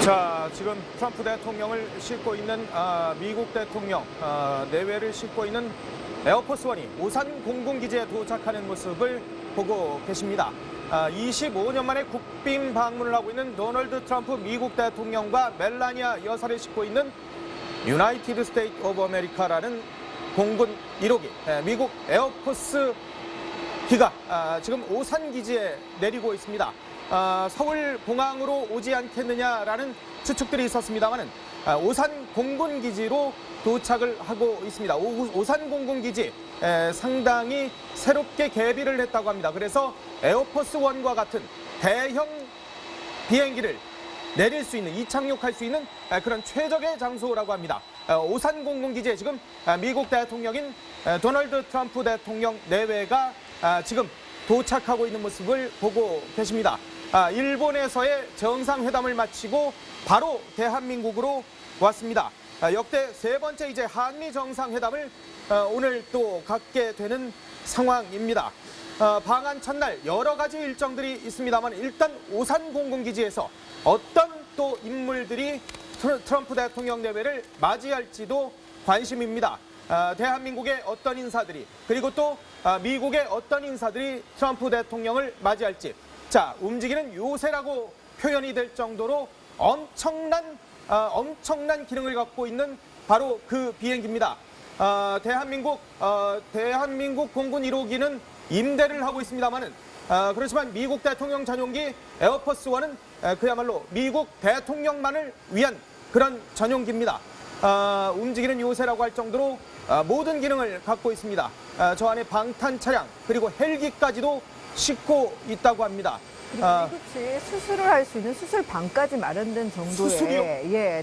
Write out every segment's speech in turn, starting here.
자, 지금 트럼프 대통령을 싣고 있는 미국 대통령 내외를 싣고 있는 에어포스원이 오산 공군기지에 도착하는 모습을 보고 계십니다. 25년 만에 국빈 방문을 하고 있는 도널드 트럼프 미국 대통령과 멜라니아 여사를 싣고 있는 유나이티드 스테이트 오브 아메리카라는 공군 1호기 미국 에어포스 기가 지금 오산 기지에 내리고 있습니다. 서울 공항으로 오지 않겠느냐라는 추측들이 있었습니다만은 오산 공군기지로 도착을 하고 있습니다. 오산 공군기지 상당히 새롭게 개비를 했다고 합니다. 그래서 에어포스 원과 같은 대형 비행기를 내릴 수 있는, 이착륙할 수 있는 그런 최적의 장소라고 합니다. 오산 공군기지에 지금 미국 대통령인 도널드 트럼프 대통령 내외가 지금 도착하고 있는 모습을 보고 계십니다. 일본에서의 정상회담을 마치고 바로 대한민국으로 왔습니다. 역대 세 번째 이제 한미 정상회담을 오늘 또 갖게 되는 상황입니다. 방한 첫날 여러 가지 일정들이 있습니다만 일단 오산 공군기지에서 어떤 또 인물들이 트럼프 대통령 내외를 맞이할지도 관심입니다. 대한민국의 어떤 인사들이 그리고 또 미국의 어떤 인사들이 트럼프 대통령을 맞이할지, 자, 움직이는 요새라고 표현이 될 정도로 엄청난 기능을 갖고 있는 바로 그 비행기입니다. 대한민국 공군 1호기는 임대를 하고 있습니다만은 그렇지만 미국 대통령 전용기 에어포스 원은 그야말로 미국 대통령만을 위한 그런 전용기입니다. 움직이는 요새라고 할 정도로 모든 기능을 갖고 있습니다. 저 안에 방탄 차량 그리고 헬기까지도 싣고 있다고 합니다. 그리고 미국시 수술을 할 수 있는 수술방까지 마련된 정도의 수술이요?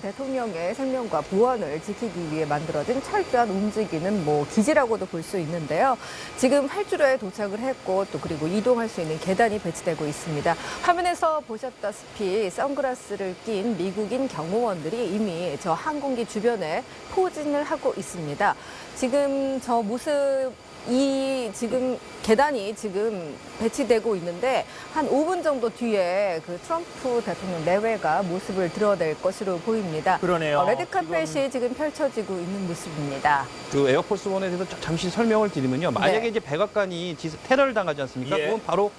대통령의 생명과 보안을 지키기 위해 만들어진 철저한 움직이는 기지라고도 볼 수 있는데요. 지금 활주로에 도착을 했고 또 그리고 이동할 수 있는 계단이 배치되고 있습니다. 화면에서 보셨다시피 선글라스를 낀 미국인 경호원들이 이미 저 항공기 주변에 포진을 하고 있습니다. 지금 저 모습 지금 계단이 지금 배치되고 있는데 한 5분 정도 뒤에 그 트럼프 대통령 내외가 모습을 드러낼 것으로 보입니다. 그러네요. 레드카펫이 지금 펼쳐지고 있는 모습입니다. 그 에어포스 원에 대해서 잠시 설명을 드리면요. 만약에 이제 백악관이 테러를 당하지 않습니까? 예. 그건 바로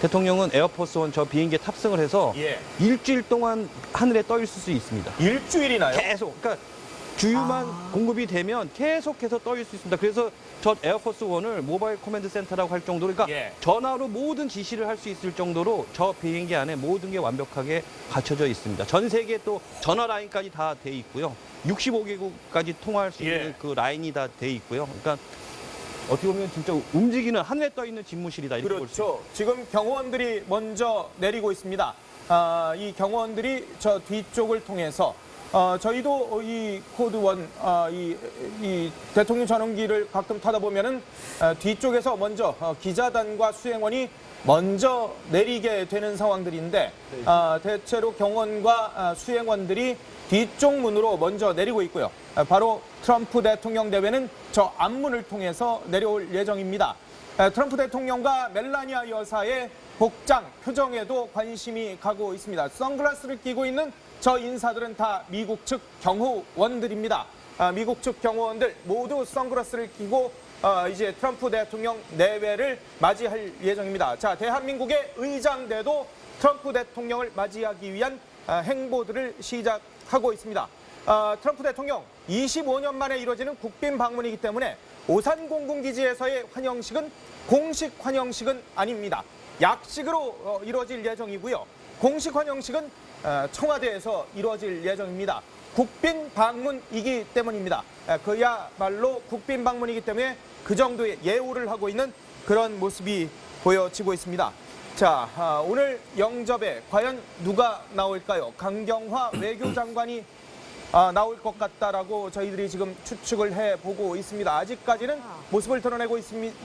대통령은 에어포스 원 저 비행기에 탑승을 해서 일주일 동안 하늘에 떠 있을 수 있습니다. 일주일이나요? 계속. 그러니까 주유만 공급이 되면 계속해서 떠 있을 수 있습니다. 그래서 저 에어포스 원을 모바일 코맨드 센터라고 할 정도로, 그러니까 전화로 모든 지시를 할 수 있을 정도로 저 비행기 안에 모든 게 완벽하게 갖춰져 있습니다. 전 세계 또 전화 라인까지 다 돼 있고요. 65개국까지 통화할 수 있는 그 라인이 다 돼 있고요. 그러니까 어떻게 보면 진짜 움직이는 하늘에 떠 있는 집무실이다 이렇게 볼 수 있습니다. 그렇죠. 지금 경호원들이 먼저 내리고 있습니다. 이 경호원들이 저 뒤쪽을 통해서 저희도 이 코드 원, 이 대통령 전용기를 가끔 타다 보면은 뒤쪽에서 먼저 기자단과 수행원이 먼저 내리게 되는 상황들인데 대체로 경호원과 수행원들이 뒤쪽 문으로 먼저 내리고 있고요. 바로 트럼프 대통령 내외는 저 앞문을 통해서 내려올 예정입니다. 트럼프 대통령과 멜라니아 여사의 복장, 표정에도 관심이 가고 있습니다. 선글라스를 끼고 있는 저 인사들은 다 미국 측 경호원들입니다. 미국 측 경호원들 모두 선글라스를 끼고 이제 트럼프 대통령 내외를 맞이할 예정입니다. 자, 대한민국의 의장대도 트럼프 대통령을 맞이하기 위한 행보들을 시작하고 있습니다. 트럼프 대통령 25년 만에 이루어지는 국빈 방문이기 때문에 오산 공군기지에서의 환영식은 공식 환영식은 아닙니다. 약식으로 이루어질 예정이고요. 공식 환영식은 청와대에서 이루어질 예정입니다. 국빈 방문이기 때문입니다. 그야말로 국빈 방문이기 때문에 그 정도의 예우를 하고 있는 그런 모습이 보여지고 있습니다. 자, 오늘 영접에 과연 누가 나올까요? 강경화 외교장관이 나올 것 같다라고 저희들이 지금 추측을 해보고 있습니다. 아직까지는 모습을 드러내고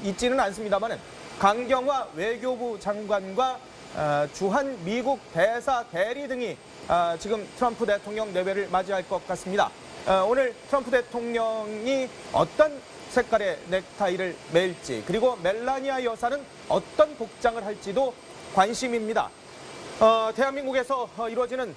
있지는 않습니다만은 강경화 외교부 장관과 주한 미국 대사 대리 등이 지금 트럼프 대통령 내외를 맞이할 것 같습니다. 오늘 트럼프 대통령이 어떤 색깔의 넥타이를 맬지 그리고 멜라니아 여사는 어떤 복장을 할지도 관심입니다. 대한민국에서 이루어지는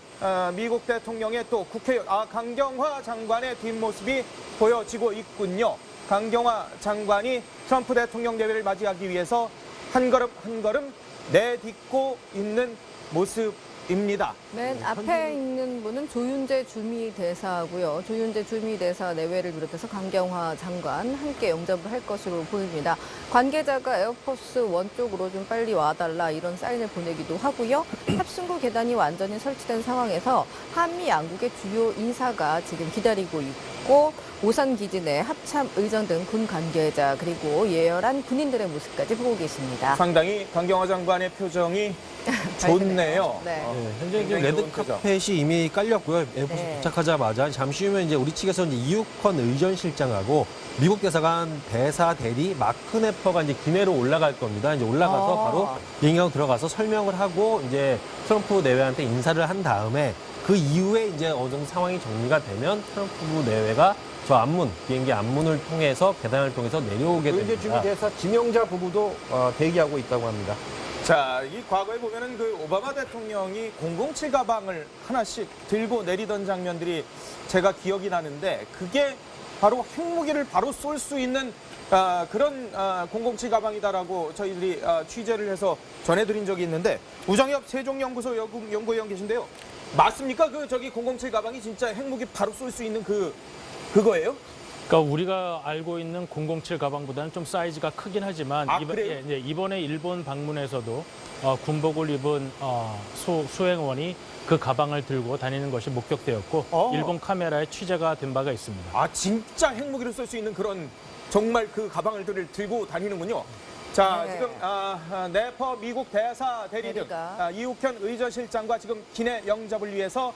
미국 대통령의 또 국회 강경화 장관의 뒷모습이 보여지고 있군요. 강경화 장관이 트럼프 대통령 대회를 맞이하기 위해서 한 걸음 한 걸음 내딛고 있는 모습입니다. 맨 앞에 있는 분은 조윤재 주미대사고요. 조윤재 주미대사 내외를 비롯해서 강경화 장관 함께 영접을 할 것으로 보입니다. 관계자가 에어포스 원 쪽으로 좀 빨리 와달라 이런 사인을 보내기도 하고요. 탑승구 계단이 완전히 설치된 상황에서 한미 양국의 주요 인사가 지금 기다리고 있고 오산 기지 내 합참 의장 등 군 관계자 그리고 예열한 군인들의 모습까지 보고 계십니다. 상당히 강경화 장관의 표정이 좋네요. 네. 현재 지금 굉장히 좋은 레드카펫이 이미 깔렸고요. 에어포스 네. 도착하자마자 잠시 후면 이제 우리 측에서 이제 이욱헌 의전실장하고 미국 대사관 대사 대리 마크 네퍼가 이제 기내로 올라갈 겁니다. 이제 올라가서 바로 비행기로 들어가서 설명을 하고 이제 트럼프 내외한테 인사를 한 다음에 그 이후에 이제 어느 정도 상황이 정리가 되면 트럼프 내외가 저 앞문, 비행기 앞문을 통해서 계단을 통해서 내려오게 이제 됩니다. 주미 대사 지명자 부부도 대기하고 있다고 합니다. 자, 이 과거에 보면은 그 오바마 대통령이 007 가방을 하나씩 들고 내리던 장면들이 제가 기억이 나는데 그게 바로 핵무기를 바로 쏠 수 있는 그런 007 가방이다라고 저희들이 취재를 해서 전해드린 적이 있는데 우정엽 세종연구소 연구위원 계신데요. 맞습니까? 그 저기 007 가방이 진짜 핵무기 바로 쏠 수 있는 그거예요? 그러니까 우리가 알고 있는 007 가방보다는 좀 사이즈가 크긴 하지만 그래요? 이번에 일본 방문에서도 군복을 입은 수행원이 그 가방을 들고 다니는 것이 목격되었고 일본 카메라에 취재가 된 바가 있습니다. 진짜 핵무기를 쏠 수 있는 그런 정말 그 가방을 들고 다니는군요. 자, 네. 지금 네퍼 미국 대사 대리 등 이욱현 의전실장과 지금 기내 영접을 위해서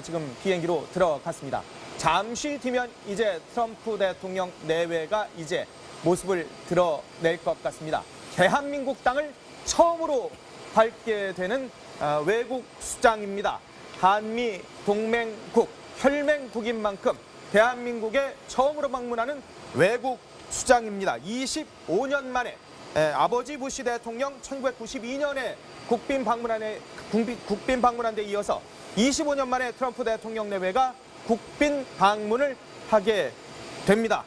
지금 비행기로 들어갔습니다. 잠시 뒤면 이제 트럼프 대통령 내외가 이제 모습을 드러낼 것 같습니다. 대한민국 땅을 처음으로 밟게 되는 외국 수장입니다. 한미 동맹국, 혈맹국인 만큼 대한민국에 처음으로 방문하는 외국 수장입니다. 25년 만에 아버지 부시 대통령 1992년에 국빈 방문한 데 이어서 25년 만에 트럼프 대통령 내외가 국빈 방문을 하게 됩니다.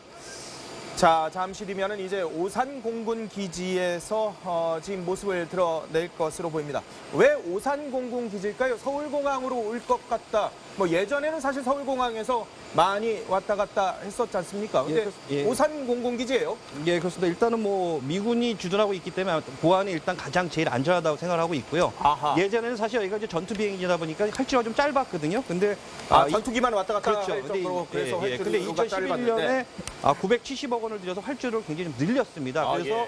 자, 잠시 뒤면은 이제 오산 공군 기지에서 지금 모습을 드러낼 것으로 보입니다. 왜 오산 공군 기지일까요? 서울공항으로 올 것 같다. 뭐 예전에는 사실 서울공항에서 많이 왔다 갔다 했었지 않습니까? 근데 오산 공군 기지예요. 예, 그렇습니다. 일단은 뭐 미군이 주둔하고 있기 때문에 보안이 일단 가장 제일 안전하다고 생각을 하고 있고요. 예전에는 사실 여기가 이제 전투 비행기다 보니까 활주로가 좀 짧았거든요. 근데 전투기만 왔다 갔다 그렇죠. 할 정도로 그래서 근데 활주로가 2011년에 970억 원을 들여서 활주로를 굉장히 좀 늘렸습니다. 그래서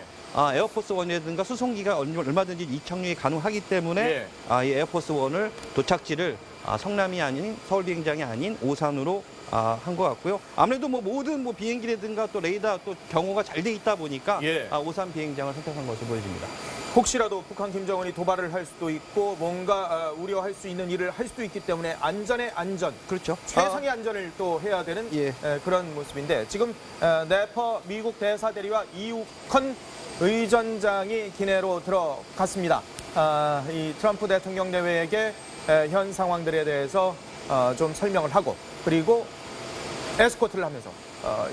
에어포스 원이라든가 수송기가 얼마든지 이착륙이 가능하기 때문에 이 에어포스 원을 도착지를 성남이 아닌 서울 비행장이 아닌 오산으로 한 것 같고요. 아무래도 뭐 모든 뭐 비행기라든가 또 레이더 또 경호가 잘 돼 있다 보니까 오산 비행장을 선택한 것으로 보여집니다. 혹시라도 북한 김정은이 도발을 할 수도 있고 뭔가 우려할 수 있는 일을 할 수도 있기 때문에 안전의 안전, 그렇죠. 최상의 안전을 또 해야 되는 그런 모습인데 지금 네퍼 미국 대사 대리와 이욱헌 의전장이 기내로 들어갔습니다. 이 트럼프 대통령 내외에게 현 상황들에 대해서 좀 설명을 하고 그리고 에스코트를 하면서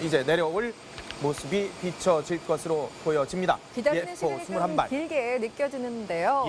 이제 내려올 모습이 비춰질 것으로 보여집니다. 기다리는 시간이 좀 21발. 길게 느껴지는데요.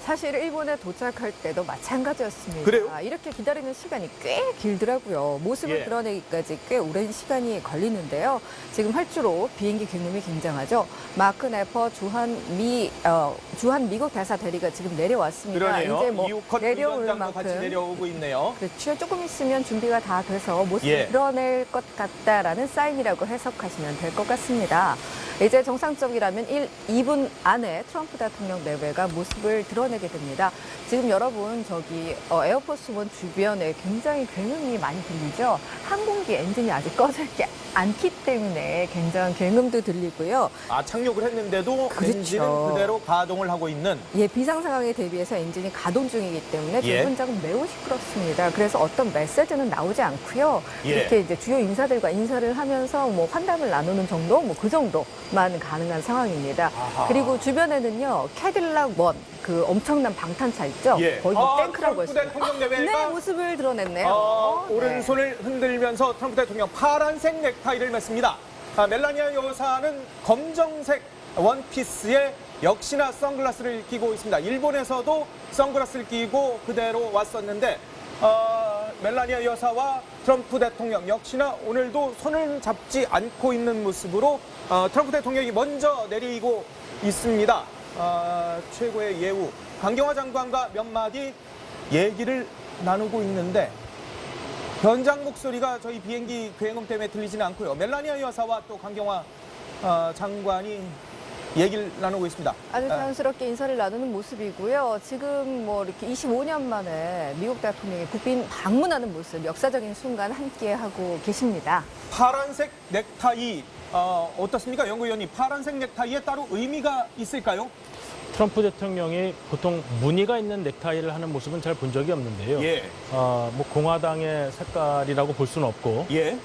사실 일본에 도착할 때도 마찬가지였습니다. 그래요? 이렇게 기다리는 시간이 꽤 길더라고요. 모습을 드러내기까지 꽤 오랜 시간이 걸리는데요. 지금 활주로 비행기 경험이 굉장하죠. 마크 네퍼 주한 미국 대사 대리가 지금 내려왔습니다. 그러네요. 이제 뭐 이욱헌 내려올 의전장도 같이 만큼 내려오고 있네요. 그렇죠. 조금 있으면 준비가 다 돼서 모습을 드러낼 것 같다라는 사인이라고 해석하시면 될 것 같습니다. 이제 정상적이라면 2분 안에 트럼프 대통령 내외가 모습을 드러내게 됩니다. 지금 여러분 저기 에어포스 원 주변에 굉장히 굉음이 많이 들리죠. 항공기 엔진이 아직 꺼져 있지 않기 때문에 굉장한 굉음도 들리고요. 착륙을 했는데도 엔진은 그대로 가동을 하고 있는. 비상 상황에 대비해서 엔진이 가동 중이기 때문에 지금 현장은 매우 시끄럽습니다. 그래서 어떤 메시지는 나오지 않고요. 이렇게 이제 주요 인사들과 인사를 하면서 뭐 환담을 나누는 정도, 뭐 그 정도만 가능한 상황입니다. 그리고 주변에는요 캐딜락 원, 그 엄청난 방탄차 있죠? 예. 거의 탱크라고 트럼프 했어요. 대통령 네, 내외가 모습을 드러냈네요. 오른손을 흔들면서 트럼프 대통령 파란색 넥타이를 맸습니다. 멜라니아 여사는 검정색 원피스에 역시나 선글라스를 끼고 있습니다. 일본에서도 선글라스를 끼고 그대로 왔었는데 멜라니아 여사와 트럼프 대통령 역시나 오늘도 손을 잡지 않고 있는 모습으로 트럼프 대통령이 먼저 내리고 있습니다. 최고의 예우 강경화 장관과 몇 마디 얘기를 나누고 있는데 현장 목소리가 저희 비행기 괴행음 때문에 들리지는 않고요. 멜라니아 여사와 또 강경화 장관이 얘기를 나누고 있습니다. 아주 자연스럽게 인사를 나누는 모습이고요. 지금 뭐 이렇게 25년 만에 미국 대통령이 국빈 방문하는 모습, 역사적인 순간 함께 하고 계십니다. 파란색 넥타이 어떻습니까? 연구위원님, 파란색 넥타이에 따로 의미가 있을까요? 트럼프 대통령이 보통 무늬가 있는 넥타이를 하는 모습은 잘 본 적이 없는데요. 예. 뭐 공화당의 색깔이라고 볼 수는 없고 예.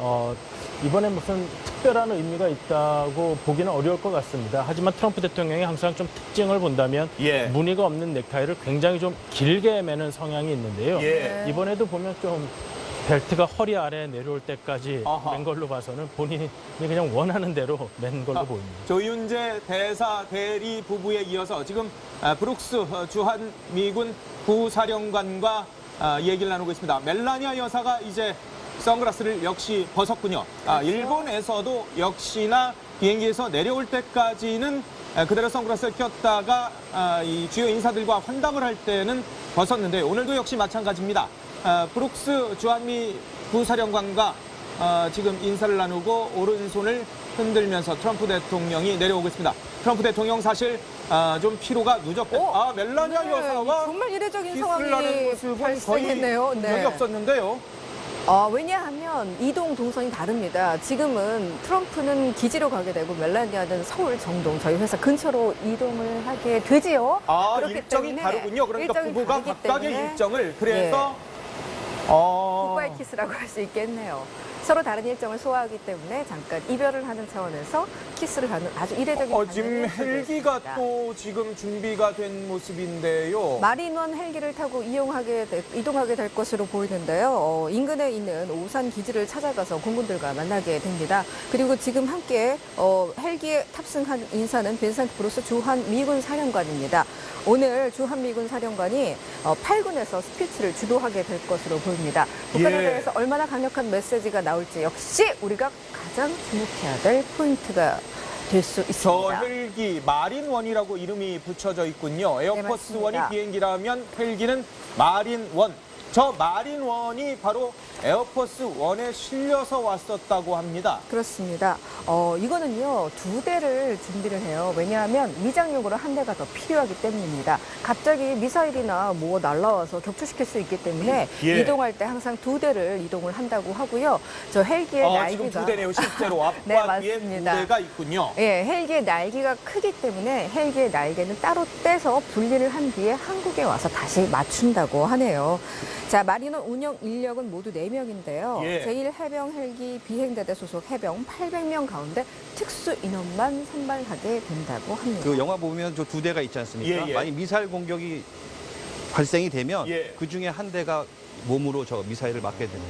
이번에 무슨 특별한 의미가 있다고 보기는 어려울 것 같습니다. 하지만 트럼프 대통령이 항상 좀 특징을 본다면 예. 무늬가 없는 넥타이를 굉장히 좀 길게 매는 성향이 있는데요. 예. 이번에도 보면 좀 벨트가 허리 아래 내려올 때까지 아하. 맨 걸로 봐서는 본인이 그냥 원하는 대로 맨 걸로 보입니다. 조윤재 대사 대리 부부에 이어서 지금 브룩스 주한 미군 부사령관과 얘기를 나누고 있습니다. 멜라니아 여사가 이제 선글라스를 역시 벗었군요. 그렇죠. 일본에서도 역시나 비행기에서 내려올 때까지는 그대로 선글라스를 꼈다가 이 주요 인사들과 환담을 할 때는 벗었는데 오늘도 역시 마찬가지입니다. 브룩스 주한미 부사령관과 지금 인사를 나누고 오른손을 흔들면서 트럼프 대통령이 내려오고 있습니다. 트럼프 대통령 사실 좀 피로가 누적됐다. 멜라니아 네, 여사와 정말 이례적인 키스를 하는 상황이 모습은 거의 발생했네요. 적이 없었는데요. 왜냐하면 이동 동선이 다릅니다. 지금은 트럼프는 기지로 가게 되고 멜라니아는 서울 정동 저희 회사 근처로 이동을 하게 되지요. 그렇기 일정이 때문에 다르군요. 그러니까 일정이 부부가 다르기 각각의 때문에 일정을 그래서 굿바이 키스라고 할 수 있겠네요. 서로 다른 일정을 소화하기 때문에 잠깐 이별을 하는 차원에서 키스를 하는 아주 이례적인 지금 장면을 보고 헬기가 있습니다. 또 지금 준비가 된 모습인데요. 마린원 헬기를 타고 이동하게 될 것으로 보이는데요. 인근에 있는 오산 기지를 찾아가서 공군들과 만나게 됩니다. 그리고 지금 함께 헬기에 탑승한 인사는 빈센트 브루스 주한 미군 사령관입니다. 오늘 주한 미군 사령관이 8군에서 스피치를 주도하게 될 것으로 보입니다. 북한에 예. 대해서 얼마나 강력한 메시지가 나올지 역시 우리가 가장 주목해야 될 포인트가 될 수 저 있습니다. 헬기 마린원이라고 이름이 붙여져 있군요. 에어포스 원이 맞습니다. 비행기라면 헬기는 마린원. 저 마린원이 바로 에어포스 원에 실려서 왔었다고 합니다. 그렇습니다. 이거는요, 2대를 준비를 해요. 왜냐하면 위장용으로 한 대가 더 필요하기 때문입니다. 갑자기 미사일이나 뭐 날라와서 격추시킬 수 있기 때문에 예. 이동할 때 항상 2대를 이동을 한다고 하고요. 저 헬기의 날개가 지금 2대네요. 실제로 앞과 네, 뒤에 맞습니다. 2대가 있군요. 예, 헬기의 날개가 크기 때문에 헬기의 날개는 따로 떼서 분리를 한 뒤에 한국에 와서 다시 맞춘다고 하네요. 자, 마린원 운영 인력은 모두 4명인데요. 예. 제1해병 헬기 비행대대 소속 해병 800명 가운데 특수 인원만 선발하게 된다고 합니다. 그 영화 보면 저 2대가 있지 않습니까? 예, 예. 만약 미사일 공격이 발생이 되면 예. 그 중에 한 대가 몸으로 저 미사일을 맞게 되는.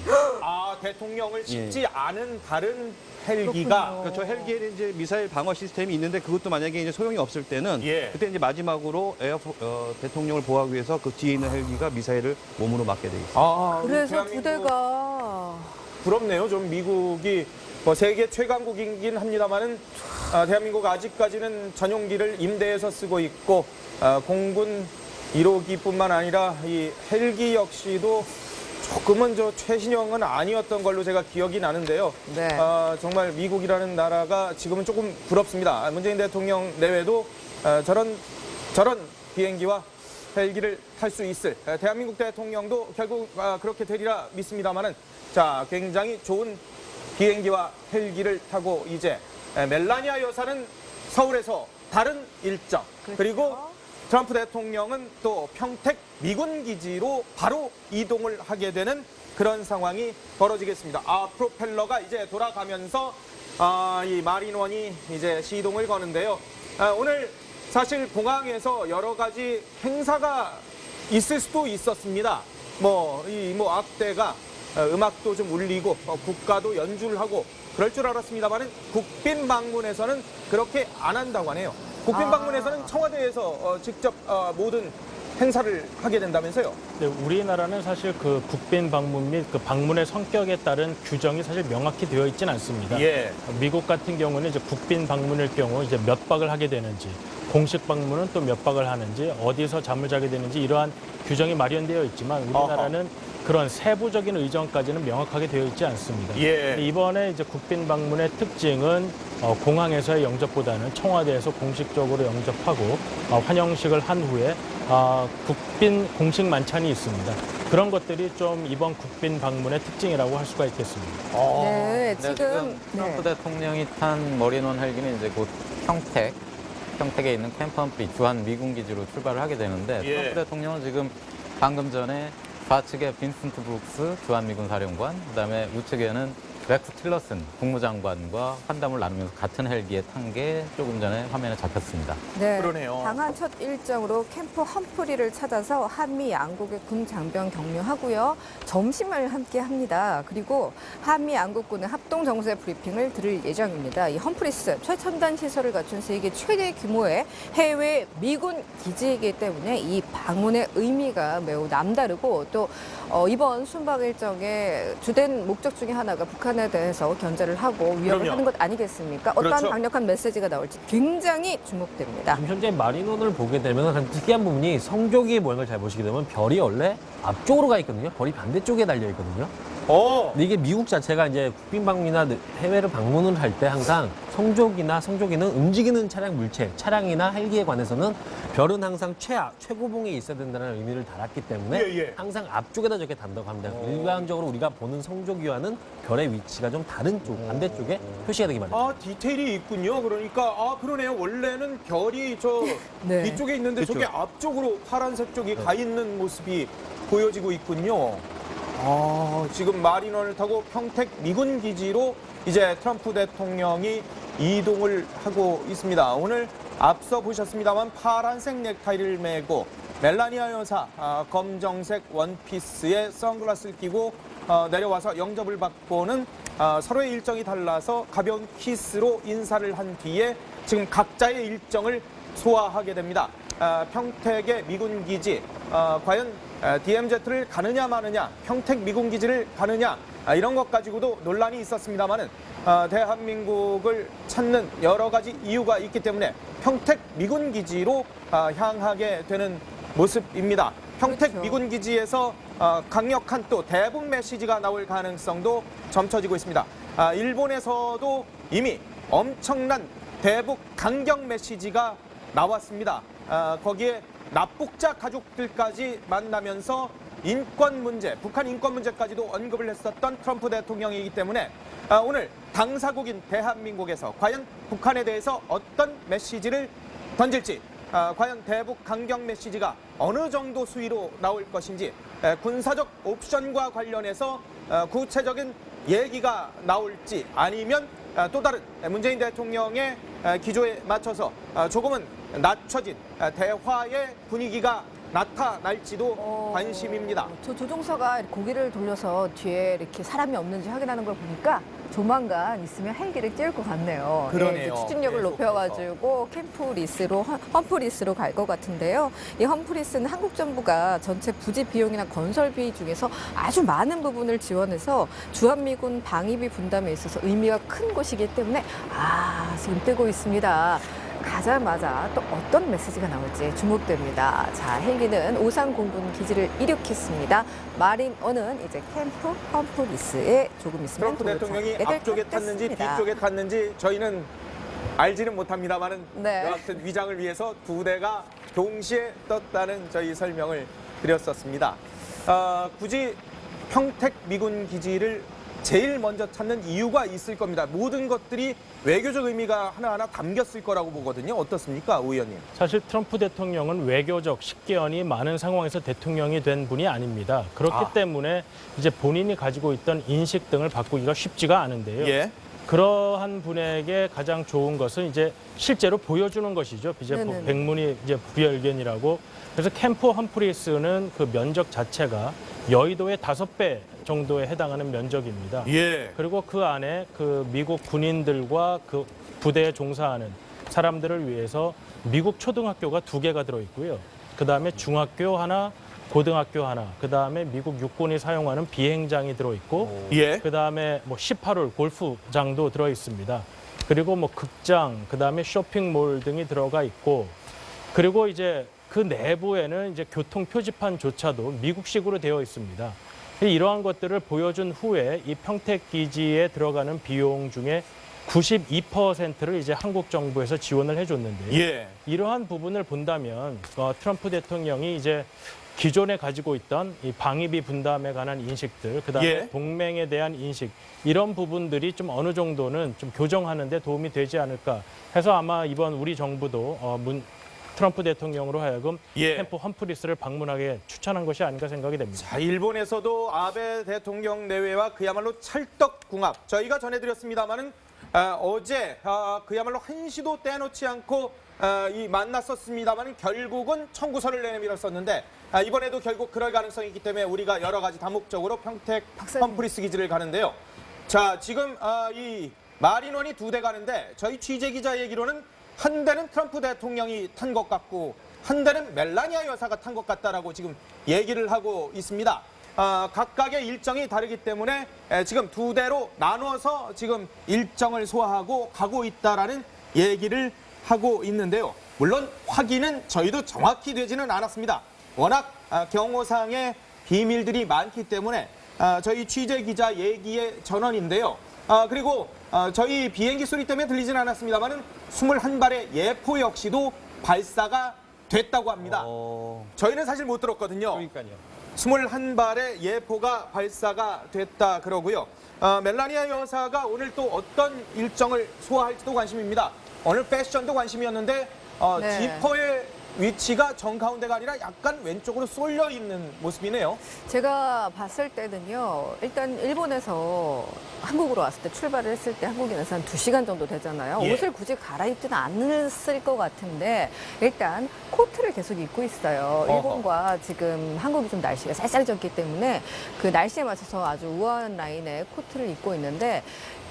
대통령을 예. 싣지 않은 다른 헬기가 그렇군요. 그러니까 저 헬기에 이제 미사일 방어 시스템이 있는데 그것도 만약에 이제 소용이 없을 때는 예. 그때 이제 마지막으로 대통령을 보호하기 위해서 그 뒤에 있는 헬기가 미사일을 몸으로 맞게 돼 있어요. 그래서 대한민국 2대가 부럽네요. 좀 미국이 세계 최강국이긴 합니다만은 대한민국 아직까지는 전용기를 임대해서 쓰고 있고 공군 1호기뿐만 아니라 이 헬기 역시도 조금은 최신형은 아니었던 걸로 제가 기억이 나는데요. 네. 정말 미국이라는 나라가 지금은 조금 부럽습니다. 문재인 대통령 내외도 저런 비행기와 헬기를 탈 수 있을 대한민국 대통령도 결국 그렇게 되리라 믿습니다만은 굉장히 좋은 비행기와 헬기를 타고 이제 멜라니아 여사는 서울에서 다른 일정 그렇죠. 그리고 트럼프 대통령은 또 평택 미군 기지로 바로 이동을 하게 되는 그런 상황이 벌어지겠습니다. 프로펠러가 이제 돌아가면서 이 마린원이 이제 시동을 거는데요. 오늘 사실 공항에서 여러 가지 행사가 있을 수도 있었습니다. 뭐 악대가 음악도 좀 울리고 국가도 연주를 하고 그럴 줄 알았습니다만은 국빈 방문에서는 그렇게 안 한다고 하네요. 국빈 방문에서는 청와대에서 직접 모든 행사를 하게 된다면서요? 네, 우리나라는 사실 그 국빈 방문 및 그 방문의 성격에 따른 규정이 사실 명확히 되어 있지는 않습니다. 예. 미국 같은 경우는 이제 국빈 방문일 경우 이제 몇 박을 하게 되는지, 공식 방문은 또 몇 박을 하는지, 어디서 잠을 자게 되는지 이러한 규정이 마련되어 있지만 우리나라는 그런 세부적인 의정까지는 명확하게 되어 있지 않습니다. 예. 이번에 이제 국빈 방문의 특징은 공항에서의 영접보다는 청와대에서 공식적으로 영접하고 환영식을 한 후에 국빈 공식 만찬이 있습니다. 그런 것들이 좀 이번 국빈 방문의 특징이라고 할 수가 있겠습니다. 네, 네, 지금 트럼프 대통령이 탄 머리논 헬기는 이제 곧 평택에 있는 캠프 험프리 주한 미군 기지로 출발을 하게 되는데 예. 트럼프 대통령은 지금 방금 전에 좌측에 빈센트 브룩스 주한 미군 사령관, 그다음에 우측에는 렉스 틸러슨 국무장관과 환담을 나누면서 같은 헬기에 탄 게 조금 전에 화면에 잡혔습니다. 네, 그러네요. 방한 첫 일정으로 캠프 험프리를 찾아서 한미 양국의 군 장병 격려하고요. 점심을 함께 합니다. 그리고 한미 양국군의 합동 정세 브리핑을 들을 예정입니다. 이 험프리스 최첨단 시설을 갖춘 세계 최대 규모의 해외 미군 기지이기 때문에 이 방문의 의미가 매우 남다르고 또 이번 순방 일정의 주된 목적 중에 하나가 북한에 대해서 견제를 하고 위협을 그럼요. 하는 것 아니겠습니까? 어떤 그렇죠. 강력한 메시지가 나올지 굉장히 주목됩니다. 지금 현재 마리논을 보게 되면 한 특이한 부분이 성조기 모양을 잘 보시게 되면 별이 원래 앞쪽으로 가 있거든요. 별이 반대쪽에 달려 있거든요. 근데 이게 미국 자체가 이제 국빈 방문이나 해외를 방문을 할 때 항상 성조기는 움직이는 차량 물체, 차량이나 헬기에 관해서는 별은 항상 최고봉에 있어야 된다는 의미를 달았기 때문에 예. 항상 앞쪽에다 저렇게 단다고 합니다. 일반적으로 우리가 보는 성조기와는 별의 위치가 좀 다른 쪽, 반대쪽에 표시가 되기 마련입니다. 디테일이 있군요. 그러니까 그러네요. 원래는 별이 저 네. 뒤쪽에 있는데 저게 앞쪽으로 파란색 쪽이 가 있는 모습이 보여지고 있군요. 지금 마리논을 타고 평택 미군 기지로 이제 트럼프 대통령이 이동을 하고 있습니다. 오늘 앞서 보셨습니다만 파란색 넥타이를 메고 멜라니아 여사 검정색 원피스에 선글라스를 끼고 내려와서 영접을 받고는 서로의 일정이 달라서 가벼운 키스로 인사를 한 뒤에 지금 각자의 일정을 소화하게 됩니다. 평택의 미군 기지 과연 DMZ를 가느냐 마느냐, 평택 미군 기지를 가느냐 이런 것 가지고도 논란이 있었습니다만은 대한민국을 찾는 여러 가지 이유가 있기 때문에 평택 미군 기지로 향하게 되는 모습입니다. 평택 그렇죠. 미군 기지에서 강력한 또 대북 메시지가 나올 가능성도 점쳐지고 있습니다. 일본에서도 이미 엄청난 대북 강경 메시지가 나왔습니다. 거기에 납북자 가족들까지 만나면서 인권 문제, 북한 인권 문제까지도 언급을 했었던 트럼프 대통령이기 때문에 오늘 당사국인 대한민국에서 과연 북한에 대해서 어떤 메시지를 던질지, 과연 대북 강경 메시지가 어느 정도 수위로 나올 것인지, 군사적 옵션과 관련해서 구체적인 얘기가 나올지 아니면 또 다른 문재인 대통령의 기조에 맞춰서 조금은 낮춰진 대화의 분위기가 나타날지도 관심입니다. 저 조종사가 고개를 돌려서 뒤에 이렇게 사람이 없는지 확인하는 걸 보니까 조만간 있으면 헬기를 띄울 것 같네요. 그러네요. 이제 추진력을 계속해서. 높여가지고 험프리스로 갈 것 같은데요. 이 험프리스는 한국 정부가 전체 부지 비용이나 건설비 중에서 아주 많은 부분을 지원해서 주한미군 방위비 분담에 있어서 의미가 큰 곳이기 때문에 지금 뜨고 있습니다. 가자마자 또 어떤 메시지가 나올지 주목됩니다. 자, 헬기는 오산 공군 기지를 이륙했습니다. 마린어는 이제 캠프 험프리스에 조금 있으면 트럼프 대통령이 앞쪽에 탔는지 뒤쪽에 탔는지 저희는 알지는 못합니다만은 네. 여하튼 위장을 위해서 두 대가 동시에 떴다는 저희 설명을 드렸었습니다. 굳이 평택 미군 기지를 제일 먼저 찾는 이유가 있을 겁니다. 모든 것들이 외교적 의미가 하나하나 담겼을 거라고 보거든요. 어떻습니까, 오 의원님? 사실 트럼프 대통령은 외교적 식견이 많은 상황에서 대통령이 된 분이 아닙니다. 그렇기 때문에 이제 본인이 가지고 있던 인식 등을 바꾸기가 쉽지가 않은데요. 예. 그러한 분에게 가장 좋은 것은 이제 실제로 보여주는 것이죠. 이제 네네네. 백문이 이제 부여일견이라고. 그래서 캠프 험프리스는 그 면적 자체가 여의도의 5배 정도에 해당하는 면적입니다. 예. 그리고 그 안에 그 미국 군인들과 그 부대에 종사하는 사람들을 위해서 미국 초등학교가 2개가 들어있고요. 그다음에 중학교 하나, 고등학교 하나, 그다음에 미국 육군이 사용하는 비행장이 들어있고, 예. 그다음에 뭐 18홀 골프장도 들어있습니다. 그리고 뭐 극장, 그다음에 쇼핑몰 등이 들어가 있고, 그리고 이제 그 내부에는 이제 교통 표지판조차도 미국식으로 되어 있습니다. 이러한 것들을 보여준 후에 이 평택 기지에 들어가는 비용 중에 92%를 이제 한국 정부에서 지원을 해줬는데요. 예. 이러한 부분을 본다면 트럼프 대통령이 이제 기존에 가지고 있던 이 방위비 분담에 관한 인식들, 그다음에 예. 동맹에 대한 인식, 이런 부분들이 좀 어느 정도는 좀 교정하는 데 도움이 되지 않을까 해서 아마 이번 우리 정부도 트럼프 대통령으로 하여금 예. 캠프 험프리스를 방문하게 추천한 것이 아닌가 생각이 됩니다. 자, 일본에서도 아베 대통령 내외와 그야말로 찰떡궁합. 저희가 전해드렸습니다마는 어제 그야말로 한시도 떼놓지 않고 만났었습니다마는 결국은 청구서를 내밀었었는데 이번에도 결국 그럴 가능성이 있기 때문에 우리가 여러 가지 다목적으로 평택 박사님. 험프리스 기지를 가는데요. 자, 지금 이 마린원이 2대 가는데 저희 취재 기자 얘기로는 한 대는 트럼프 대통령이 탄 것 같고 한 대는 멜라니아 여사가 탄 것 같다라고 지금 얘기를 하고 있습니다. 각각의 일정이 다르기 때문에 지금 2대로 나눠서 지금 일정을 소화하고 가고 있다라는 얘기를 하고 있는데요. 물론 확인은 저희도 정확히 되지는 않았습니다. 워낙 경호상의 비밀들이 많기 때문에 저희 취재 기자 얘기의 전원인데요. 그리고 저희 비행기 소리 때문에 들리진 않았습니다만은 21발의 예포 역시도 발사가 됐다고 합니다. 저희는 사실 못 들었거든요. 그러니까요. 21발의 예포가 발사가 됐다 그러고요. 멜라니아 여사가 오늘 또 어떤 일정을 소화할지도 관심입니다. 오늘 패션도 관심이었는데 네. 지퍼의 위치가 정가운데가 아니라 약간 왼쪽으로 쏠려 있는 모습이네요. 제가 봤을 때는요, 일단 일본에서 한국으로 왔을 때 출발을 했을 때 한국인에서 한 2시간 정도 되잖아요. 예. 옷을 굳이 갈아입지는 않았을 것 같은데 일단 코트를 계속 입고 있어요. 어허. 일본과 지금 한국이 좀 날씨가 쌀쌀해졌기 때문에 그 날씨에 맞춰서 아주 우아한 라인의 코트를 입고 있는데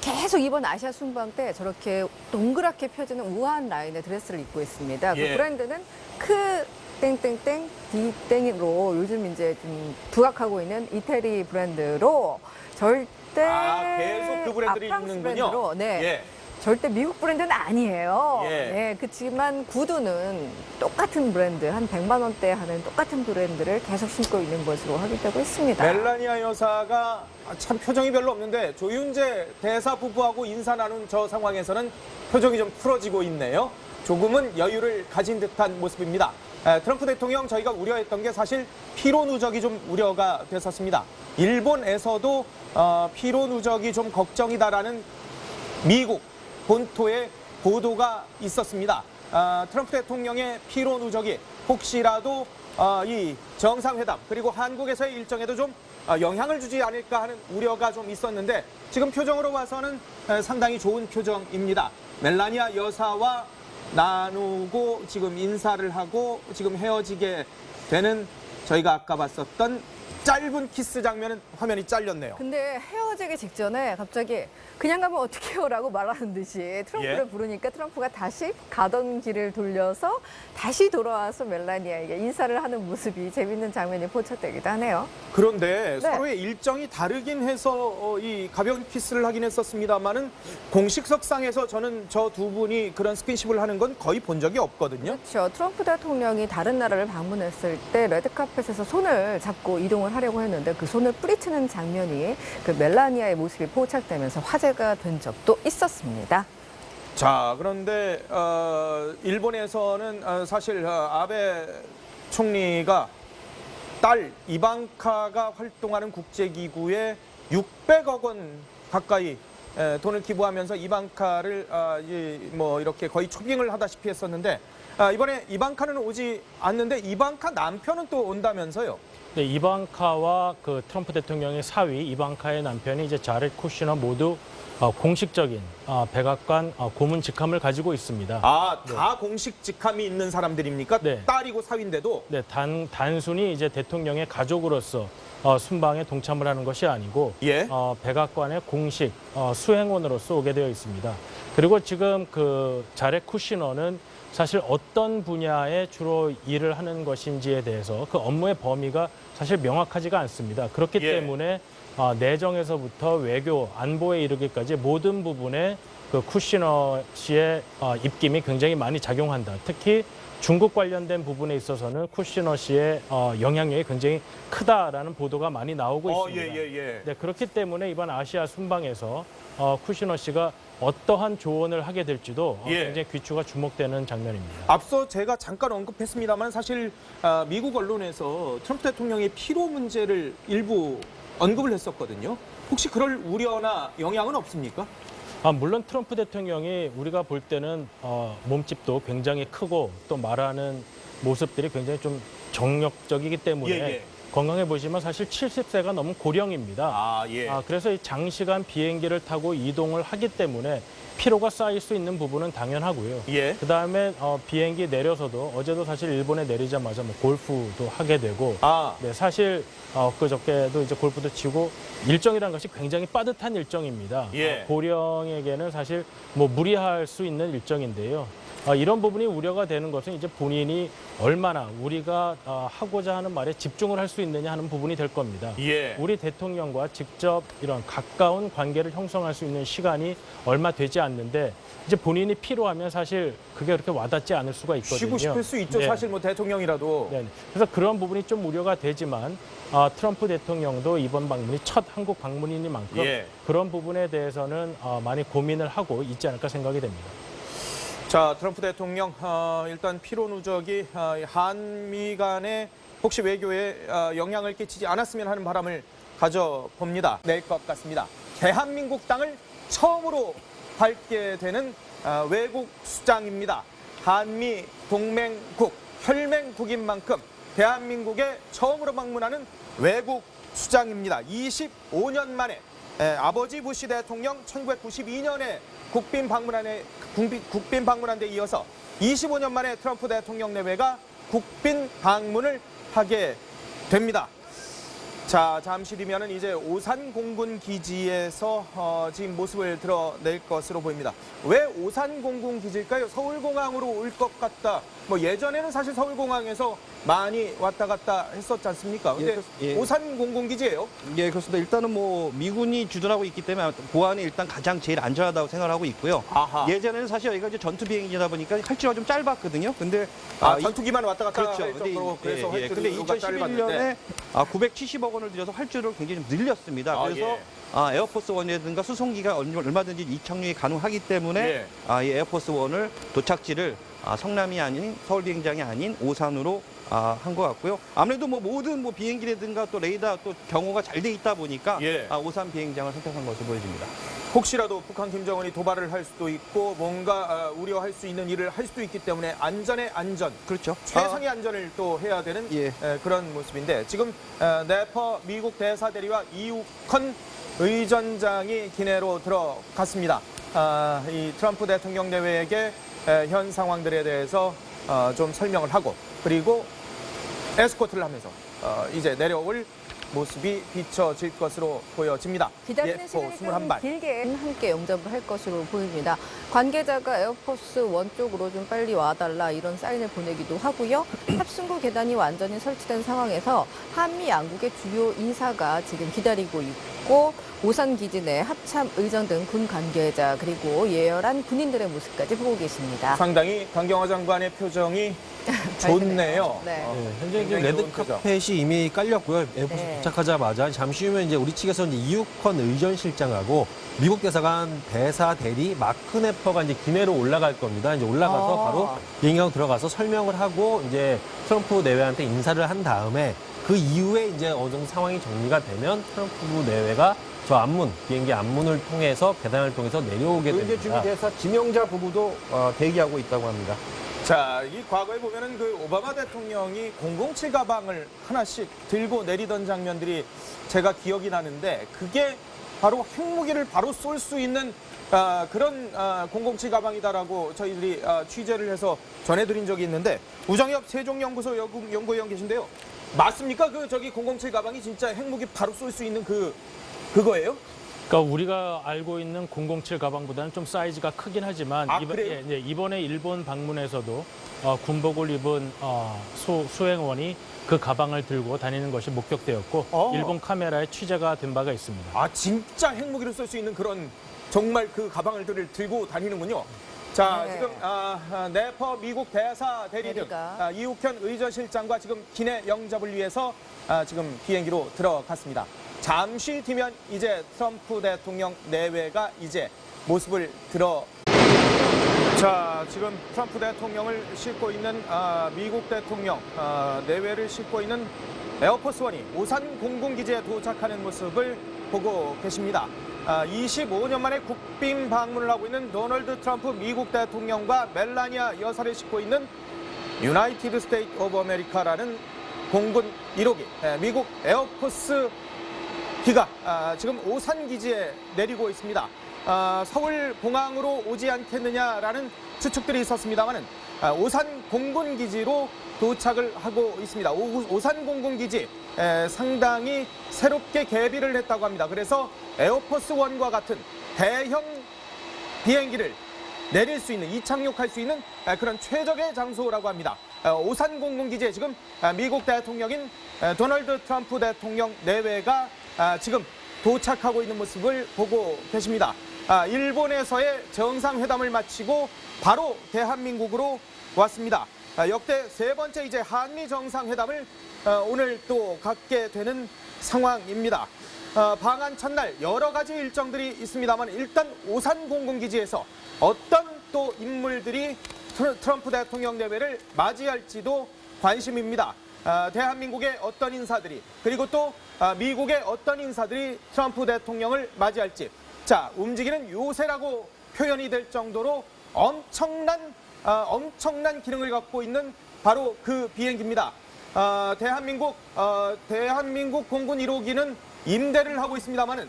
계속 이번 아시아 순방 때 저렇게 동그랗게 펴지는 우아한 라인의 드레스를 입고 있습니다. 예. 그 브랜드는 크 땡땡땡 디땡으로 요즘 이제 좀 부각하고 있는 이태리 브랜드로 절대 계속 그 브랜드를 프랑스 입는군요. 브랜드로, 네. 예. 절대 미국 브랜드는 아니에요. 예. 네, 그렇지만 구두는 똑같은 브랜드, 한 100만 원대 하는 똑같은 브랜드를 계속 신고 있는 것으로 확인되고 있습니다. 멜라니아 여사가 참 표정이 별로 없는데 조윤재 대사 부부하고 인사 나눈 저 상황에서는 표정이 좀 풀어지고 있네요. 조금은 여유를 가진 듯한 모습입니다. 트럼프 대통령 저희가 우려했던 게 사실 피로 누적이 좀 우려가 됐었습니다. 일본에서도 피로 누적이 좀 걱정이다라는 미국 본토의 보도가 있었습니다. 트럼프 대통령의 피로 누적이 혹시라도 이 정상회담 그리고 한국에서의 일정에도 좀 영향을 주지 않을까 하는 우려가 좀 있었는데 지금 표정으로 봐서는 상당히 좋은 표정입니다. 멜라니아 여사와 나누고 지금 인사를 하고 지금 헤어지게 되는 저희가 아까 봤었던 짧은 키스 장면은 화면이 잘렸네요. 근데 헤어지기 직전에 갑자기 그냥 가면 어떡해요 라고 말하는 듯이 트럼프를 예. 부르니까 트럼프가 다시 가던 길을 돌려서 다시 돌아와서 멜라니아에게 인사를 하는 모습이 재밌는 장면이 포착되기도 하네요. 그런데 네. 서로의 일정이 다르긴 해서 이 가벼운 키스를 하긴 했었습니다만은 공식석상에서 저는 저 두 분이 그런 스킨십을 하는 건 거의 본 적이 없거든요. 그렇죠. 트럼프 대통령이 다른 나라를 방문했을 때 레드카펫에서 손을 잡고 이동을 하려고 했는데 그 손을 뿌리치는 장면이 그 멜라니아의 모습이 포착되면서 화제가 된 적도 있었습니다. 자, 그런데 일본에서는 사실 아베 총리가 딸 이방카가 활동하는 국제기구에 600억 원 가까이 돈을 기부하면서 이방카를 뭐 이렇게 거의 초빙을 하다시피 했었는데 이번에 이방카는 오지 않는데 이방카 남편은 또 온다면서요. 네, 이방카와 그 트럼프 대통령의 사위 이방카의 남편이 이제 자렛 쿠시너 모두 공식적인 백악관 고문 직함을 가지고 있습니다. 다 공식 직함이 있는 사람들입니까? 네. 딸이고 사위인데도? 네, 단순히 이제 대통령의 가족으로서 순방에 동참을 하는 것이 아니고 예. 백악관의 공식 수행원으로서 오게 되어 있습니다. 그리고 지금 그 자렛 쿠시너는 사실 어떤 분야에 주로 일을 하는 것인지에 대해서 그 업무의 범위가 사실 명확하지가 않습니다. 그렇기 예. 때문에 내정에서부터 외교, 안보에 이르기까지 모든 부분에 그 쿠시너 씨의 입김이 굉장히 많이 작용한다. 특히 중국 관련된 부분에 있어서는 쿠시너 씨의 영향력이 굉장히 크다라는 보도가 많이 나오고 있습니다. 예. 네, 그렇기 때문에 이번 아시아 순방에서 쿠시너 씨가 어떠한 조언을 하게 될지도 예. 굉장히 귀추가 주목되는 장면입니다. 앞서 제가 잠깐 언급했습니다만 사실 미국 언론에서 트럼프 대통령의 피로 문제를 일부 언급을 했었거든요. 혹시 그럴 우려나 영향은 없습니까? 물론 트럼프 대통령이 우리가 볼 때는 몸집도 굉장히 크고 또 말하는 모습들이 굉장히 좀 정력적이기 때문에 예. 건강해 보시면 사실 70세가 넘은 고령입니다. 예. 그래서 이 장시간 비행기를 타고 이동을 하기 때문에 피로가 쌓일 수 있는 부분은 당연하고요. 예. 그다음에 비행기 내려서도 어제도 사실 일본에 내리자마자 뭐 골프도 하게 되고 네, 사실 그저께도 이제 골프도 치고 일정이라는 것이 굉장히 빠듯한 일정입니다. 예. 고령에게는 사실 뭐 무리할 수 있는 일정인데요. 이런 부분이 우려가 되는 것은 이제 본인이 얼마나 우리가 하고자 하는 말에 집중을 할 수 있느냐 하는 부분이 될 겁니다. 예. 우리 대통령과 직접 이런 가까운 관계를 형성할 수 있는 시간이 얼마 되지 않는데 이제 본인이 필요하면 사실 그게 그렇게 와닿지 않을 수가 있거든요. 쉬고 싶을 수 있죠. 네. 사실 뭐 대통령이라도. 네. 그래서 그런 부분이 좀 우려가 되지만 트럼프 대통령도 이번 방문이 첫 한국 방문이니만큼 예. 그런 부분에 대해서는 많이 고민을 하고 있지 않을까 생각이 됩니다. 자, 트럼프 대통령 일단 피로 누적이 한미 간에 혹시 외교에 영향을 끼치지 않았으면 하는 바람을 가져봅니다. 낼 것 같습니다. 대한민국 땅을 처음으로 밟게 되는 외국 수장입니다. 한미 동맹국, 혈맹국인 만큼 대한민국에 처음으로 방문하는 외국 수장입니다. 25년 만에 아버지 부시 대통령 1992년에 국빈 방문한 데 이어서 25년 만에 트럼프 대통령 내외가 국빈 방문을 하게 됩니다. 자, 잠시 뒤면은 이제 오산 공군 기지에서 지금 모습을 드러낼 것으로 보입니다. 왜 오산 공군 기지일까요? 서울공항으로 올 것 같다. 뭐 예전에는 사실 서울공항에서 많이 왔다 갔다 했었지 않습니까? 근데 오산 공군 기지예요? 예, 그렇습니다. 일단은 뭐 미군이 주둔하고 있기 때문에 보안이 일단 가장 제일 안전하다고 생각을 하고 있고요. 아하. 예전에는 사실 여기가 이제 전투 비행이다 보니까 활주로가 좀 짧았거든요. 근데 전투기만 왔다 갔다 그렇죠. 할 정도로 그래서 근데 활주로가 2011년에 970억 원을 들여서 활주로를 굉장히 좀 늘렸습니다. 그래서 에어포스 원이라든가 수송기가 얼마든지 이착륙이 가능하기 때문에 이 에어포스 원을 도착지를 성남이 아닌 서울 비행장이 아닌 오산으로 한 것 같고요. 아무래도 뭐 모든 뭐 비행기라든가 또 레이더 또 경호가 잘 돼 있다 보니까 오산 비행장을 선택한 것으로 보여집니다. 혹시라도 북한 김정은이 도발을 할 수도 있고 뭔가 우려할 수 있는 일을 할 수도 있기 때문에 안전의 안전, 그렇죠. 최상의 안전을 또 해야 되는 그런 모습인데 지금 네퍼 미국 대사대리와 이욱헌 의전장이 기내로 들어갔습니다. 이 트럼프 대통령 내외에게 현 상황들에 대해서 좀 설명을 하고 그리고 에스코트를 하면서 이제 내려올 모습이 비춰질 것으로 보여집니다. 기다리는 시간이 좀 길게 함께 영접을 할 것으로 보입니다. 관계자가 에어포스 원 쪽으로 좀 빨리 와달라 이런 사인을 보내기도 하고요. 탑승구 계단이 완전히 설치된 상황에서 한미 양국의 주요 인사가 지금 기다리고 있고 오산 기지 내 합참 의전 등 군 관계자 그리고 예열한 군인들의 모습까지 보고 계십니다. 상당히 강경화 장관의 표정이 좋네요. 네. 현재 지금 레드 카펫이 이미 깔렸고요. 에어포스 도착하자마자 잠시 후면 이제 우리 측에서 이제 이욱헌 의전실장하고 미국 대사관 대사 대리 마크 네퍼가 이제 기내로 올라갈 겁니다. 이제 올라가서 바로 비행기로 들어가서 설명을 하고 이제 트럼프 내외한테 인사를 한 다음에 그 이후에 이제 어느 정도 상황이 정리가 되면 트럼프 내외가 저 앞문, 비행기 앞문을 통해서 계단을 통해서 내려오게 됩니다. 의제 주미 대사 지명자 부부도 대기하고 있다고 합니다. 자, 이 과거에 보면은 그 오바마 대통령이 007 가방을 하나씩 들고 내리던 장면들이 제가 기억이 나는데 그게 바로 핵무기를 바로 쏠 수 있는 그런 007 가방이다라고 저희들이 취재를 해서 전해드린 적이 있는데 우정엽 세종연구소 연구위원 계신데요. 맞습니까? 그 저기 007 가방이 진짜 핵무기 바로 쏠 수 있는 그거예요? 그러니까 우리가 알고 있는 007 가방보다는 좀 사이즈가 크긴 하지만 그래요? 이번에 일본 방문에서도 군복을 입은 수행원이 그 가방을 들고 다니는 것이 목격되었고 일본 카메라에 취재가 된 바가 있습니다. 진짜 핵무기를 쏠 수 있는 그런 정말 그 가방을 들고 다니는군요. 자, 네. 지금 네퍼 미국 대사 대리 등 이욱현 의전실장과 지금 기내 영접을 위해서 지금 비행기로 들어갔습니다. 잠시 뒤면 이제 트럼프 대통령 내외가 이제 모습을 자, 지금 트럼프 대통령을 싣고 있는 미국 대통령 내외를 싣고 있는 에어포스원이 오산 공군기지에 도착하는 모습을 보고 계십니다. 25년 만에 국빈 방문을 하고 있는 도널드 트럼프 미국 대통령과 멜라니아 여사를 싣고 있는 유나이티드 스테이트 오브 아메리카라는 공군 1호기 미국 에어포스 기가 지금 오산 기지에 내리고 있습니다. 서울 공항으로 오지 않겠느냐라는 추측들이 있었습니다만은 오산 공군 기지로 도착을 하고 있습니다. 오산 공군 기지 상당히 새롭게 개비를 했다고 합니다. 그래서 에어포스 1과 같은 대형 비행기를 내릴 수 있는, 이착륙할 수 있는 그런 최적의 장소라고 합니다. 오산 공군 기지에 지금 미국 대통령인 도널드 트럼프 대통령 내외가 지금 도착하고 있는 모습을 보고 계십니다. 일본에서의 정상회담을 마치고 바로 대한민국으로 왔습니다. 역대 세 번째 이제 한미 정상회담을 오늘 또 갖게 되는 상황입니다. 방한 첫날 여러 가지 일정들이 있습니다만 일단 오산 공군기지에서 어떤 또 인물들이 트럼프 대통령 내외를 맞이할지도 관심입니다. 대한민국의 어떤 인사들이 그리고 또 미국의 어떤 인사들이 트럼프 대통령을 맞이할지 자 움직이는 요새라고 표현이 될 정도로 엄청난 기능을 갖고 있는 바로 그 비행기입니다. 대한민국 공군 1호기는 임대를 하고 있습니다만은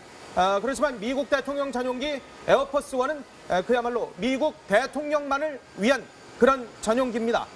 그렇지만 미국 대통령 전용기 에어포스 1은 그야말로 미국 대통령만을 위한 그런 전용기입니다.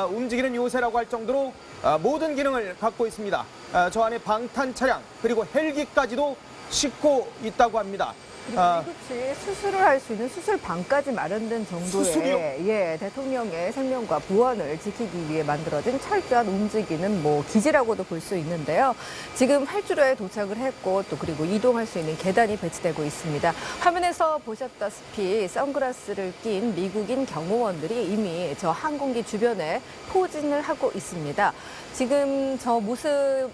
움직이는 요새라고 할 정도로 모든 기능을 갖고 있습니다. 저 안에 방탄 차량 그리고 헬기까지도 싣고 있다고 합니다. 그리고 이곳이 수술을 할 수 있는 수술방까지 마련된 정도의 수술이요? 대통령의 생명과 부원을 지키기 위해 만들어진 철저한 움직이는 기지라고도 볼 수 있는데요. 지금 활주로에 도착을 했고 또 그리고 이동할 수 있는 계단이 배치되고 있습니다. 화면에서 보셨다시피 선글라스를 낀 미국인 경호원들이 이미 저 항공기 주변에 포진을 하고 있습니다. 지금 저 모습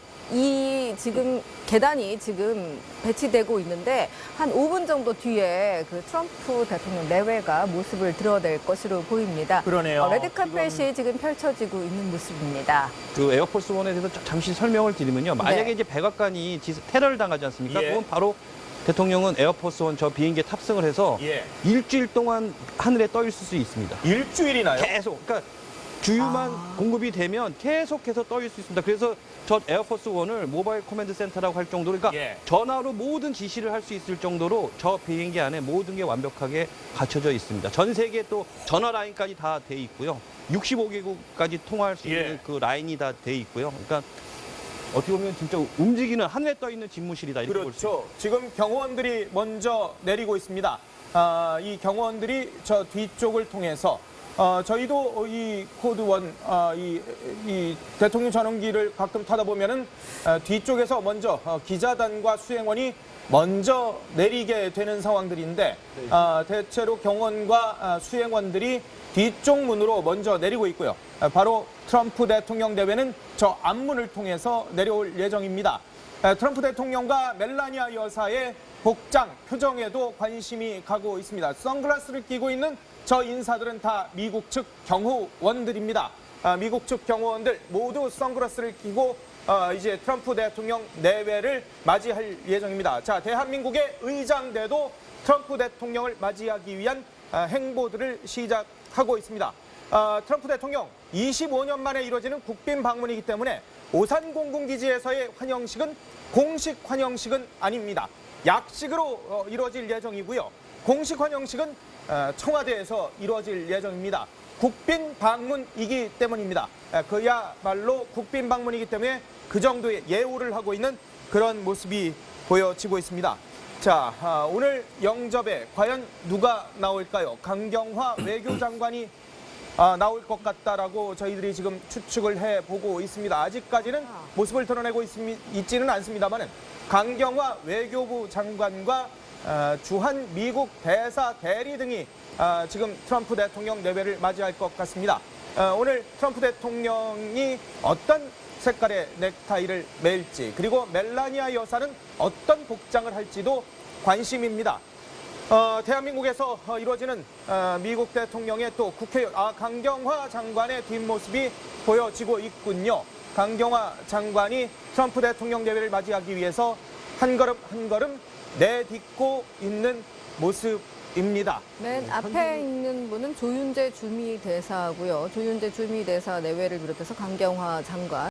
지금 계단이 지금 배치되고 있는데 한 5분 정도 뒤에 그 트럼프 대통령 내외가 모습을 드러낼 것으로 보입니다. 그러네요. 레드카펫이 지금 펼쳐지고 있는 모습입니다. 그 에어포스 원에 대해서 잠시 설명을 드리면요. 만약에 이제 백악관이 테러를 당하지 않습니까? 예. 그건 바로 대통령은 에어포스 원 저 비행기에 탑승을 해서 일주일 동안 하늘에 떠 있을 수 있습니다. 일주일이나요? 계속. 그러니까 주유만 공급이 되면 계속해서 떠 있을 수 있습니다. 그래서 저 에어포스 1을 모바일 코맨드 센터라고 할 정도로 그러니까 전화로 모든 지시를 할 수 있을 정도로 저 비행기 안에 모든 게 완벽하게 갖춰져 있습니다. 전 세계 또 전화 라인까지 다 돼 있고요. 65개국까지 통화할 수 있는 그 라인이 다 돼 있고요. 그러니까 어떻게 보면 진짜 움직이는 하늘에 떠 있는 집무실이다 이렇게 볼 수 있습니다. 그렇죠. 지금 경호원들이 먼저 내리고 있습니다. 이 경호원들이 저 뒤쪽을 통해서 저희도 이 코드 1, 이 대통령 전용기를 가끔 타다 보면은 뒤쪽에서 먼저 기자단과 수행원이 먼저 내리게 되는 상황들인데 대체로 경호원과 수행원들이 뒤쪽 문으로 먼저 내리고 있고요. 바로 트럼프 대통령 내외는 저 앞문을 통해서 내려올 예정입니다. 트럼프 대통령과 멜라니아 여사의 복장, 표정에도 관심이 가고 있습니다. 선글라스를 끼고 있는 저 인사들은 다 미국 측 경호원들입니다. 미국 측 경호원들 모두 선글라스를 끼고 이제 트럼프 대통령 내외를 맞이할 예정입니다. 자, 대한민국의 의장대도 트럼프 대통령을 맞이하기 위한 행보들을 시작하고 있습니다. 트럼프 대통령 25년 만에 이루어지는 국빈 방문이기 때문에 오산 공군기지에서의 환영식은 공식 환영식은 아닙니다. 약식으로 이루어질 예정이고요. 공식 환영식은 청와대에서 이루어질 예정입니다. 국빈 방문이기 때문입니다. 그야말로 국빈 방문이기 때문에 그 정도의 예우를 하고 있는 그런 모습이 보여지고 있습니다. 자, 오늘 영접에 과연 누가 나올까요? 강경화 외교장관이 나올 것 같다라고 저희들이 지금 추측을 해보고 있습니다. 아직까지는 모습을 드러내고 있지는 않습니다만은 강경화 외교부 장관과 주한 미국 대사 대리 등이 지금 트럼프 대통령 내외를 맞이할 것 같습니다. 오늘 트럼프 대통령이 어떤 색깔의 넥타이를 맬지 그리고 멜라니아 여사는 어떤 복장을 할지도 관심입니다. 대한민국에서 이루어지는 미국 대통령의 또 국회의원 강경화 장관의 뒷모습이 보여지고 있군요. 강경화 장관이 트럼프 대통령 내외를 맞이하기 위해서 한 걸음 한 걸음 내딛고 있는 모습입니다. 맨 앞에 있는 분은 조윤재 주미 대사고요. 조윤재 주미 대사 내외를 비롯해서 강경화 장관.